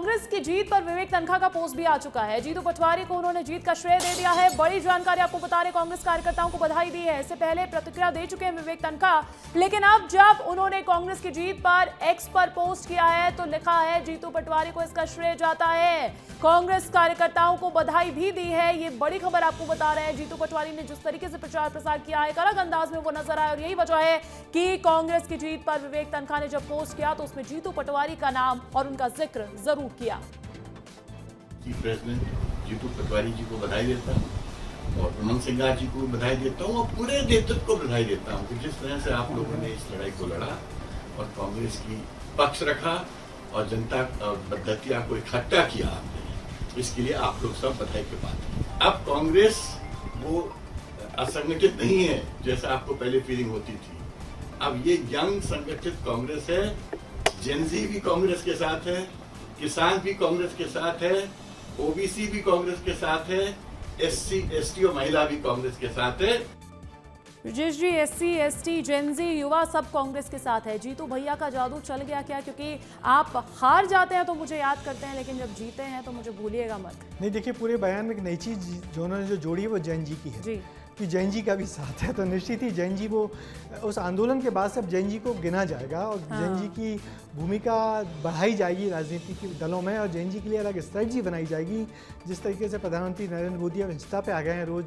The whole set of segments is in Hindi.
कांग्रेस की जीत पर विवेक तनखा का पोस्ट भी आ चुका है। जीतू पटवारी को उन्होंने जीत का श्रेय दे दिया है। बड़ी जानकारी आपको बता रहे, कांग्रेस कार्यकर्ताओं को बधाई दी है। इससे पहले प्रतिक्रिया दे चुके हैं विवेक तनखा, लेकिन अब जब उन्होंने कांग्रेस की जीत पर एक्स पर पोस्ट किया है तो लिखा है जीतू पटवारी को इसका श्रेय जाता है। कांग्रेस कार्यकर्ताओं को बधाई भी दी है। ये बड़ी खबर आपको बता रहे हैं। जीतू पटवारी ने जिस तरीके से प्रचार प्रसार किया है, एक अलग अंदाज में वो नजर आया और यही वजह है कि कांग्रेस की जीत पर विवेक तनखा ने जब पोस्ट किया तो उसमें जीतू पटवारी का नाम और उनका जिक्र जरूर किया। चीफ प्रेसिडेंट जीतू पटवारी जी को बधाई देता हूँ और उमंग सिंगार जी को भी बधाई देता हूँ और पूरे नेतृत्व को बधाई देता हूँ कि जिस तरह से आप लोगों ने इस लड़ाई को लड़ा और कांग्रेस की पक्ष रखा और जनता दतिया को इकट्ठा किया आपने, इसके लिए आप लोग सब बधाई के पात्र। अब कांग्रेस वो असंगठित नहीं है जैसा आपको पहले फीलिंग होती थी। अब ये यंग संगठित कांग्रेस है। जेनजी भी कांग्रेस के साथ है, किसान भी कांग्रेस के साथ है, ओबीसी भी कांग्रेस के साथ है, एससी एसटी और महिला भी कांग्रेस के साथ है। ब्रजेश जी, एससी एसटी जेनजी युवा सब कांग्रेस के साथ है। जीतू भैया का जादू चल गया क्या? क्योंकि आप हार जाते हैं तो मुझे याद करते हैं, लेकिन जब जीते हैं तो मुझे भूलिएगा मत। नहीं, देखिए पूरे बयान में एक नई चीज जो उन्होंने जो जोड़ी है वो जैन जी की है जी। कि जैन जी का भी साथ है, तो निश्चित ही जैन जी वो उस आंदोलन के बाद सब जैन जी को गिना जाएगा और जैन जी की भूमिका बढ़ाई जाएगी राजनीतिक दलों में और जैन जी के लिए अलग स्ट्रेटजी बनाई जाएगी। जिस तरीके से प्रधानमंत्री नरेंद्र मोदी अब इंस्टा पे आ गए हैं, रोज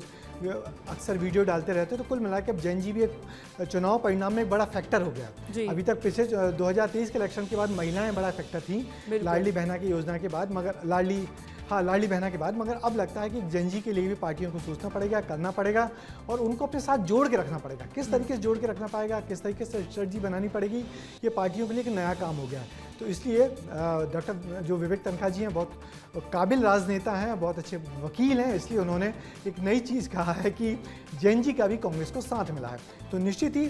अक्सर वीडियो डालते रहते हैं, तो कुल मिलाकर अब जैन जी भी एक चुनाव परिणाम में एक बड़ा फैक्टर हो गया। अभी तक पिछले 2023 के इलेक्शन के बाद महिलाएं बड़ा फैक्टर थी लाडली बहना की योजना के बाद, मगर लाडली बहना के बाद, मगर अब लगता है कि जैन जी के लिए भी पार्टियों को सोचना पड़ेगा, करना पड़ेगा और उनको अपने साथ जोड़ के रखना पड़ेगा। किस तरीके से जोड़ के रखना पाएगा, किस तरीके से स्ट्रेटजी बनानी पड़ेगी, ये पार्टियों के लिए एक नया काम हो गया है। तो इसलिए डॉक्टर जो विवेक तनखा जी हैं बहुत काबिल राजनेता हैं, बहुत अच्छे वकील हैं, इसलिए उन्होंने एक नई चीज़ कहा है कि जैन जी का भी कांग्रेस को साथ मिला है। तो निश्चित ही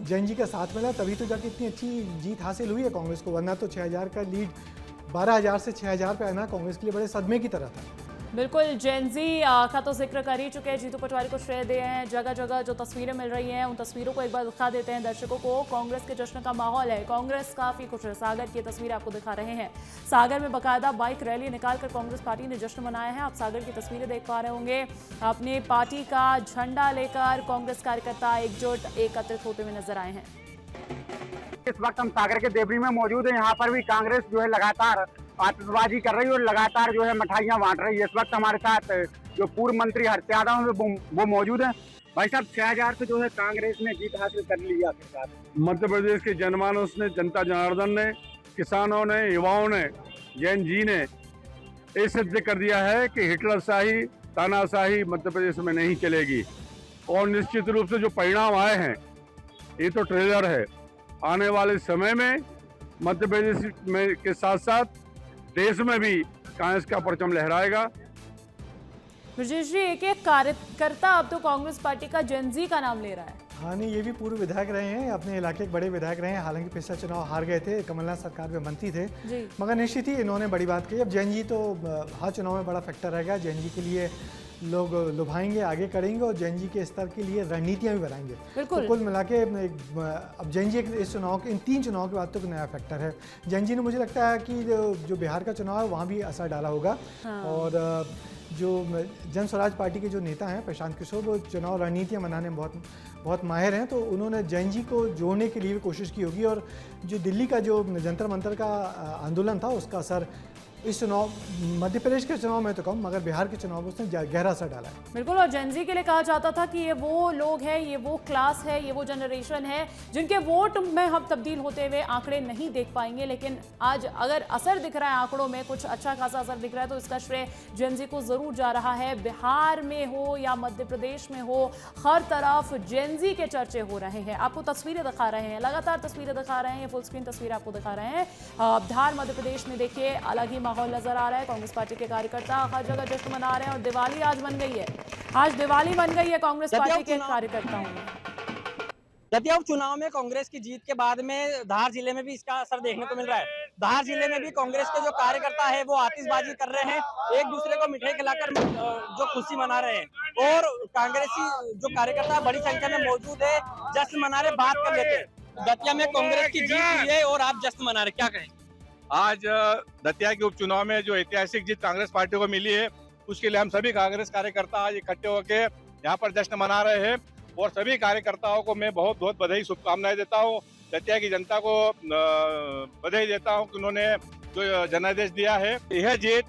जैन जी का साथ मिला, तभी तो जाके इतनी अच्छी जीत हासिल हुई है कांग्रेस को, वरना तो 6000 का लीड 12,000 से 6,000 पे आना कांग्रेस के लिए बड़े सदमे की तरह था। बिल्कुल, जेनजी का तो जिक्र कर ही चुके हैं, जीतू पटवारी को श्रेय दिए हैं। जगह जगह जो तस्वीरें मिल रही हैं उन तस्वीरों को एक बार दिखा देते हैं दर्शकों को। कांग्रेस के जश्न का माहौल है, कांग्रेस काफी खुश है। सागर की तस्वीर आपको दिखा रहे हैं। सागर में बाकायदा बाइक रैली निकालकर कांग्रेस पार्टी ने जश्न मनाया है। आप सागर की तस्वीरें देख पा रहे होंगे। अपने पार्टी का झंडा लेकर कांग्रेस कार्यकर्ता एकजुट एकत्रित होते हुए नजर आए हैं। इस वक्त हम सागर के देवरी में मौजूद हैं। यहाँ पर भी कांग्रेस जो है लगातार आतिशबाजी कर रही है और लगातार जो है मिठाइयाँ बांट रही है। इस वक्त हमारे साथ जो पूर्व मंत्री हर्ष यादव वो मौजूद हैं। भाई साहब, 6,000 से जो है कांग्रेस ने जीत हासिल कर ली है आखिरकार। मध्य प्रदेश के जनमानस ने, जनता जनार्दन ने, किसानों ने, युवाओं ने, जैन जी ने ये सिद्ध कर दिया है कि हिटलरशाही, तानाशाही मध्य प्रदेश में नहीं चलेगी। और निश्चित रूप से जो परिणाम आए हैं ये तो ट्रेलर है। आने वाले समय में मध्य प्रदेश में के साथ साथ देश में भी कांग्रेस का परचम लहराएगा। ब्रजेश जी, एक कार्यकर्ता अब तो कांग्रेस पार्टी का जेनजी का नाम ले रहा है। हाँ, नहीं, ये भी पूर्व विधायक रहे हैं, अपने इलाके के बड़े विधायक रहे हैं। हालांकि पिछला चुनाव हार गए थे, कमलनाथ सरकार में मंत्री थे, मगर निश्चित ही इन्होंने बड़ी बात कही। अब जैन जी तो हर चुनाव में बड़ा फैक्टर रहेगा। जैन जी के लिए लोग लुभाएंगे, आगे करेंगे और जैन जी के स्तर के लिए रणनीतियां भी बनाएंगे। तो कुल मिला के अब जैन जी इस चुनाव के, इन 3 चुनाव के बाद तो एक नया फैक्टर है। जैन जी ने, मुझे लगता है कि जो बिहार का चुनाव है वहाँ भी असर डाला होगा। और जो जन स्वराज पार्टी के जो नेता हैं प्रशांत किशोर, वो चुनाव रणनीतियाँ बनाने में बहुत माहिर हैं, तो उन्होंने जैन जी को जोड़ने के लिए भी कोशिश की होगी। और जो दिल्ली का जो जंतर मंतर का आंदोलन था उसका असर इस चुनाव, मध्य प्रदेश के चुनाव में तो कम, मगर बिहार के चुनाव में उसने गहरा असर डाला है। बिल्कुल, और जेनजी के लिए कहा जाता था कि ये वो लोग हैं, ये वो क्लास है, ये वो जनरेशन है जिनके वोट में हम तब्दील होते हुए आंकड़े नहीं देख पाएंगे। लेकिन आज अगर असर दिख रहा है, आंकड़ों में कुछ अच्छा खासा असर दिख रहा है, तो इसका श्रेय जेनजी को जरूर जा रहा है। बिहार में हो या मध्य प्रदेश में हो, हर तरफ जेनजी के चर्चे हो रहे हैं। आपको तस्वीरें दिखा रहे हैं, लगातार तस्वीरें दिखा रहे हैं, फुल स्क्रीन तस्वीर आपको दिखा रहे हैं। धार मध्य प्रदेश में देखिए अलग ही माहौल नजर आ रहा है। कांग्रेस पार्टी के कार्यकर्ता हर जगह जश्न मना रहे हैं और दिवाली आज बन गई है। आज दिवाली बन गई है कांग्रेस पार्टी के कार्यकर्ताओं में। दतिया उपचुनाव में कांग्रेस की जीत के बाद में धार जिले में भी इसका असर देखने को मिल रहा है। धार जिले में भी कांग्रेस के जो कार्यकर्ता है वो आतिशबाजी कर रहे हैं, एक दूसरे को मिठाई खिलाकर जो खुशी मना रहे हैं। और कांग्रेसी जो कार्यकर्ता बड़ी संख्या में मौजूद है, जश्न मना रहे। बात कर लेते हैं, दतिया में कांग्रेस की जीत हुई है और आप जश्न मना रहे, क्या कहें? आज दतिया के उपचुनाव में जो ऐतिहासिक जीत कांग्रेस पार्टी को मिली है, उसके लिए हम सभी कांग्रेस कार्यकर्ता आज इकट्ठे होकर यहाँ पर जश्न मना रहे हैं और सभी कार्यकर्ताओं को मैं बहुत बहुत बधाई शुभकामनाएं देता हूँ। दतिया की जनता को बधाई देता हूँ कि उन्होंने जो जनादेश दिया है। यह जीत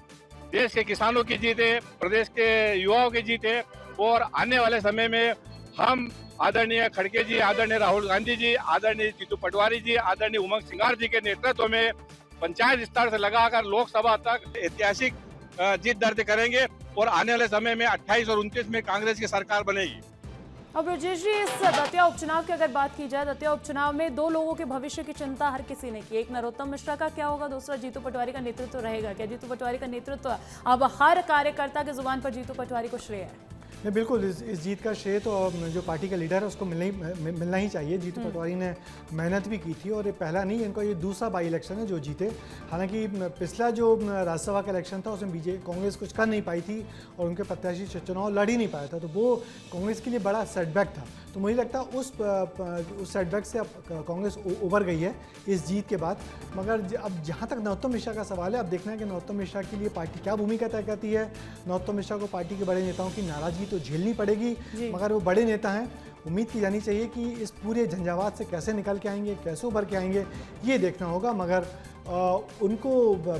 देश के किसानों की जीत है, प्रदेश के युवाओं की जीत है और आने वाले समय में हम आदरणीय खड़गे जी, आदरणीय राहुल गांधी जी, आदरणीय जीतू पटवारी जी, आदरणीय उमंग सिंगार जी के नेतृत्व में पंचायत स्तर से लगाकर लोकसभा तक ऐतिहासिक जीत दर्ज करेंगे और आने वाले समय में 28 और 29 में कांग्रेस की सरकार बनेगी। अब ब्रजेश जी, इस दतिया उपचुनाव की अगर बात की जाए, दतिया उपचुनाव में दो लोगों के भविष्य की चिंता हर किसी ने की। एक नरोत्तम मिश्रा का क्या होगा, दूसरा जीतू पटवारी का नेतृत्व रहेगा क्या? जीतू पटवारी का नेतृत्व अब हर कार्यकर्ता के जुबान पर जीतू पटवारी को श्रेय है। नहीं, बिल्कुल इस जीत का श्रेय तो जो पार्टी का लीडर है उसको मिलना ही चाहिए। जीतू पटवारी ने मेहनत भी की थी और ये पहला नहीं, इनका ये दूसरा बाई इलेक्शन है जो जीते। हालांकि पिछला जो राज्यसभा का इलेक्शन था उसमें कांग्रेस कुछ कर नहीं पाई थी और उनके प्रत्याशी चुनाव लड़ ही नहीं पाया था, तो वो कांग्रेस के लिए बड़ा सेटबैक था। तो मुझे लगता है उस सेटबैक से अब कांग्रेस उभर गई है इस जीत के बाद। मगर अब जहाँ तक नरोत्तम मिश्रा का सवाल है, अब देखना है कि नरोत्तम मिश्रा के लिए पार्टी क्या भूमिका तय करती है। नरोत्तम मिश्रा को पार्टी के बड़े नेताओं की नाराजगी तो झेलनी पड़ेगी, मगर वो बड़े नेता हैं, उम्मीद की जानी चाहिए कि इस पूरे झंझावात से कैसे निकल के आएंगे, कैसे उभर के आएंगे, ये देखना होगा। मगर उनको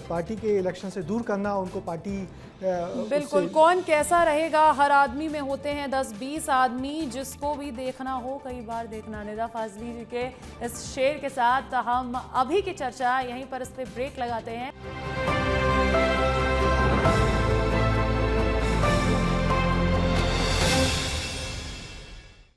पार्टी के इलेक्शन से दूर करना, उनको पार्टी बिल्कुल कौन कैसा रहेगा, हर आदमी में होते हैं 10-20 आदमी, जिसको भी देखना हो कई बार देखना। निदा फाजली जी के इस शेर के साथ हम अभी की चर्चा यहीं पर इस पे ब्रेक लगाते हैं।